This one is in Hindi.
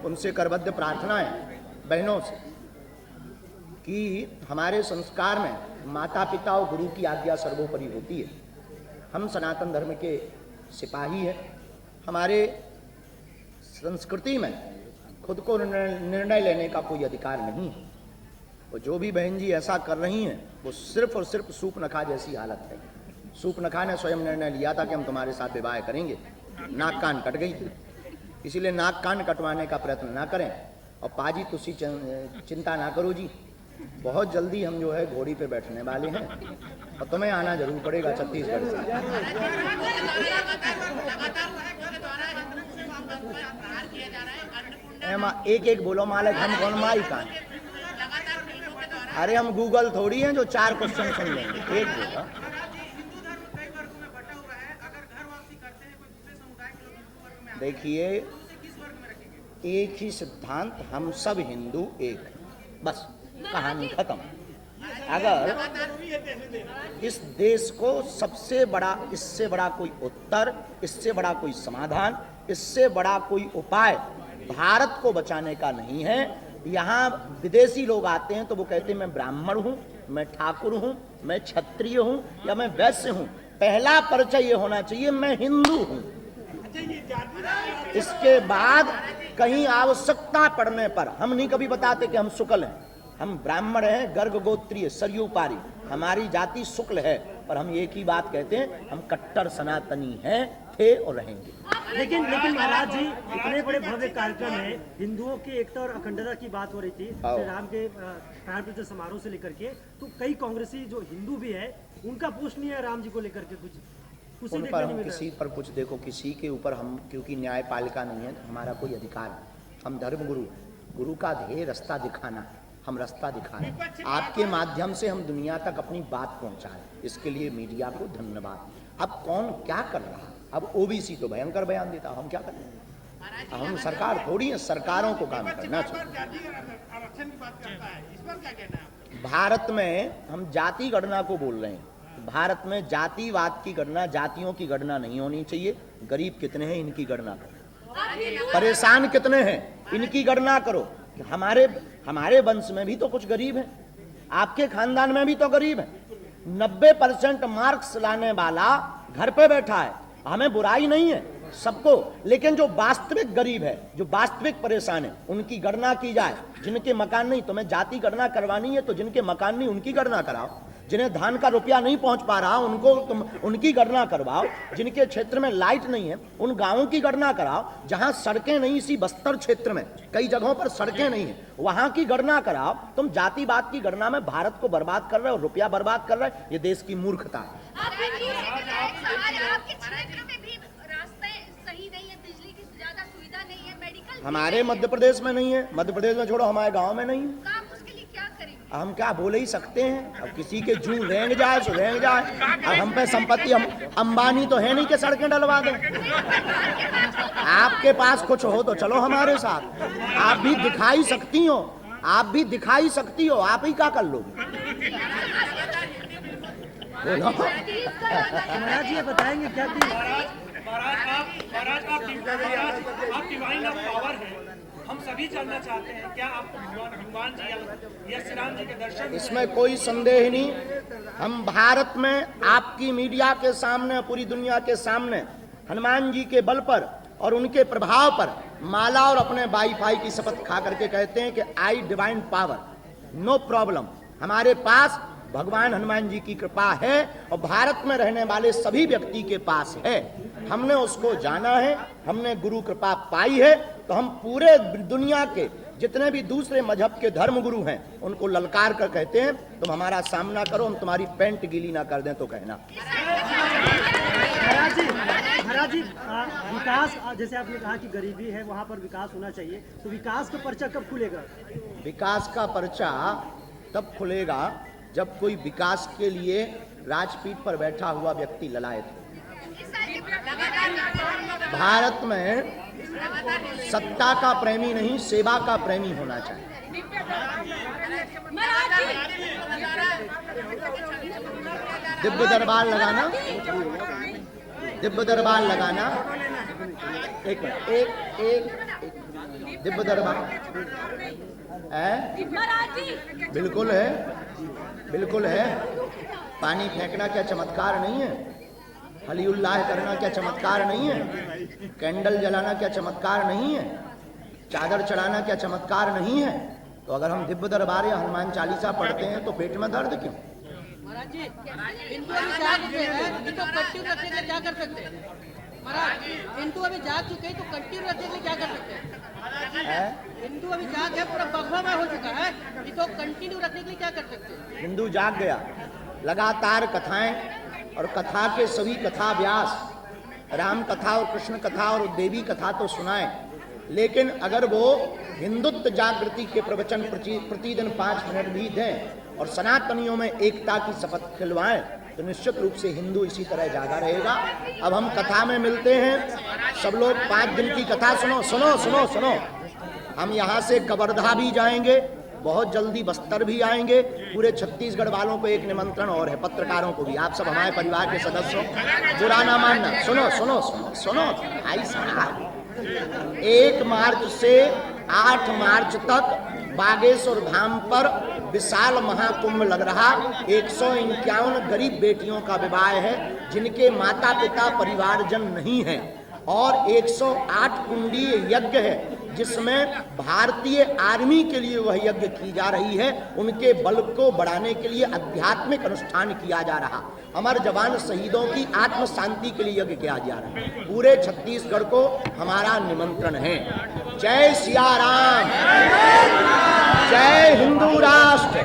उनसे करबद्ध प्रार्थना है बहनों से कि हमारे संस्कार में माता पिता और गुरु की आज्ञा सर्वोपरि होती है। हम सनातन धर्म के सिपाही हैं। हमारे संस्कृति में खुद को निर्णय लेने का कोई अधिकार नहीं है। और जो भी बहन जी ऐसा कर रही हैं वो सिर्फ और सिर्फ सूपनखा जैसी हालत है। सूपनखा ने स्वयं निर्णय लिया था कि हम तुम्हारे साथ विवाह करेंगे, नाक कान कट गई थी, इसीलिए नाक कान कटवाने का प्रयत्न ना करें। और पाजी तुसी चिंता ना करो जी, बहुत जल्दी हम जो है घोड़ी पे बैठने वाले हैं और तुम्हें आना जरूर पड़ेगा छत्तीसगढ़ से। एक एक बोलो मालिक, हम कौन माई का? अरे हम गूगल थोड़ी हैं जो 4 क्वेश्चन सुन लेंगे। एक बोला देखिए, एक ही सिद्धांत, हम सब हिंदू एक, बस कहानी खत्म। अगर इस देश को सबसे बड़ा, इससे बड़ा कोई उत्तर, इससे बड़ा कोई समाधान, इससे बड़ा कोई उपाय भारत को बचाने का नहीं है। यहाँ विदेशी लोग आते हैं तो वो कहते हैं मैं ब्राह्मण हूँ, मैं ठाकुर हूँ, मैं क्षत्रिय हूँ या मैं वैश्य हूँ। पहला परिचय ये होना चाहिए मैं हिंदू हूँ। इसके बाद कहीं आवश्यकता पड़ने पर हम नहीं कभी बताते कि हम शुक्ल हैं, हम ब्राह्मण हैं, गर्ग गोत्रीय, सरयू पारी, हमारी जाति शुक्ल है। पर हम एक ही बात कहते हैं, हम कट्टर सनातनी हैं, थे और रहेंगे। लेकिन महाराज जी, इतने बड़े भव्य कार्यक्रम में हिंदुओं की एकता और अखंडता की बात हो रही थी श्री राम के प्राण प्रतिष्ठा समारोह से लेकर के, तो कई कांग्रेसी जो हिंदू भी है उनका पोस्ट नहीं है राम जी को लेकर के कुछ उन पर हम किसी पर कुछ देखो, किसी के ऊपर हम, क्योंकि न्यायपालिका नहीं है, हमारा कोई अधिकार नहीं। हम धर्म गुरु, गुरु का ध्येय रास्ता दिखाना है, हम रास्ता दिखा रहे हैं। आपके माध्यम से हम दुनिया तक अपनी बात पहुंचा रहे हैं, इसके लिए मीडिया को धन्यवाद। अब कौन क्या कर रहा है? अब ओबीसी तो भयंकर बयान देता, हम क्या करें? हम सरकार थोड़ी है, सरकारों को काम करना चाहिए। भारत में हम जाति गणना को बोल रहे हैं। भारत में जातिवाद की गणना, जातियों की गणना नहीं होनी चाहिए। गरीब कितने हैं इनकी गणना करो, परेशान कितने हैं इनकी गणना करो। हमारे वंश में भी तो कुछ गरीब हैं, आपके खानदान में भी तो गरीब है। 90% मार्क्स लाने वाला घर पे बैठा है, हमें बुराई नहीं है सबको, लेकिन जो वास्तविक गरीब है, जो वास्तविक परेशान है, उनकी गणना की जाए। जिनके मकान नहीं, तुम्हें जाति गणना करवानी है तो जिनके मकान नहीं उनकी गणना कराओ। जिन्हें धान का रुपया नहीं पहुंच पा रहा उनको तुम उनकी गणना करवाओ। जिनके क्षेत्र में लाइट नहीं है उन गांवों की गणना कराओ। जहां सड़कें नहीं, इसी बस्तर क्षेत्र में कई जगहों पर सड़कें नहीं है, वहां की गणना कराओ। तुम जातिवाद की गणना में भारत को बर्बाद कर रहे हो, रुपया बर्बाद कर रहे हो। ये देश की मूर्खता है। हमारे मध्य प्रदेश में नहीं है, मध्य प्रदेश में छोड़ो, हमारे गांव में नहीं है। हम क्या बोल ही सकते हैं? अब किसी के जू रेंग जाए सो रेंग जाए। अब हम पे संपत्ति, हम अंबानी तो है नहीं कि सड़कें डलवा दें। आपके पास कुछ हो तो चलो हमारे साथ, आप भी दिखाई सकती हो, आप भी दिखाई सकती हो, आप ही क्या कर लोगे? महाराज जी ये बताएंगे क्या कि आप डिवाइन ऑफ पावर है, हम सभी जानना चाहते हैं, क्या आपको हनुमान जी या श्री राम जी के दर्शन? इसमें कोई संदेह नहीं। हम भारत में आपकी मीडिया के सामने, पूरी दुनिया के सामने हनुमान जी के बल पर और उनके प्रभाव पर माला और अपने वाईफाई की शपथ खा करके कहते हैं कि आई डिवाइन पावर, नो प्रॉब्लम। हमारे पास भगवान हनुमान जी की कृपा है और भारत में रहने वाले सभी व्यक्ति के पास है। हमने उसको जाना है, हमने गुरु कृपा पाई है, तो हम पूरे दुनिया के जितने भी दूसरे मजहब के धर्म गुरु हैं उनको ललकार कर कहते हैं तुम हमारा सामना करो, हम तुम्हारी पैंट गीली ना कर दें तो कहना। महाराज जी विकास, जैसे आपने कहा कि गरीबी है वहाँ पर विकास होना चाहिए, तो विकास का पर्चा कब खुलेगा? विकास का पर्चा तब खुलेगा जब कोई विकास के लिए राजपीठ पर बैठा हुआ व्यक्ति ललायत हो। भारत में सत्ता का प्रेमी नहीं, सेवा का प्रेमी होना चाहिए। दिव्य दरबार लगाना, दिव्य दरबार लगाना। एक मिनट, एक दिव्य दरबार है, बिल्कुल है, बिल्कुल है। पानी फेंकना क्या चमत्कार नहीं है? हलीउल्लाह करना क्या चमत्कार नहीं है? कैंडल जलाना क्या चमत्कार नहीं है? चादर चढ़ाना क्या चमत्कार नहीं है? तो अगर हम दिव्य दरबार या हनुमान चालीसा पढ़ते हैं तो पेट में दर्द क्यों? महाराज जी, हिंदू अभी जाग चुके हैं, तो कंटिन्यू रखने के लिए क्या कर सकते हैं? महाराज, हिंदू अभी जाग चुके हैं तो कंटिन्यू रखने के लिए क्या कर सकते हैं? हिंदू अभी जाग है, पूरा भगवा हो चुका है, तो कंटिन्यू रखने के लिए क्या कर सकते हैं? हिंदू जाग गया, लगातार कथाएं और कथा के सभी कथा व्यास, राम कथा और कृष्ण कथा और देवी कथा तो सुनाएं, लेकिन अगर वो हिंदुत्व जागृति के प्रवचन प्रतिदिन 5 मिनट भी दें और सनातनियों में एकता की शपथ खिलवाएं तो निश्चित रूप से हिंदू इसी तरह जागा रहेगा। अब हम कथा में मिलते हैं, सब लोग 5 दिन की कथा सुनो सुनो सुनो सुनो। हम यहाँ से कवर्धा भी जाएंगे, बहुत जल्दी बस्तर भी आएंगे। पूरे छत्तीसगढ़ वालों को एक निमंत्रण और है, पत्रकारों को भी। आप सब हमारे परिवार के सदस्य हो, बुरा ना मानना। सुनो सुनो सुनो सुनो भाई साहब, 1 मार्च से 8 मार्च तक बागेश्वर धाम पर विशाल महाकुंभ लग रहा। 151 गरीब बेटियों का विवाह है जिनके माता पिता परिवारजन नहीं हैं, और 108 कुंडीय यज्ञ है जिसमें भारतीय आर्मी के लिए वह यज्ञ की जा रही है। उनके बल को बढ़ाने के लिए आध्यात्मिक अनुष्ठान किया जा रहा। अमर जवान शहीदों की आत्म शांति के लिए यज्ञ किया जा रहा है। पूरे छत्तीसगढ़ को हमारा निमंत्रण है। जय सिया राम, जय हिंदू राष्ट्र।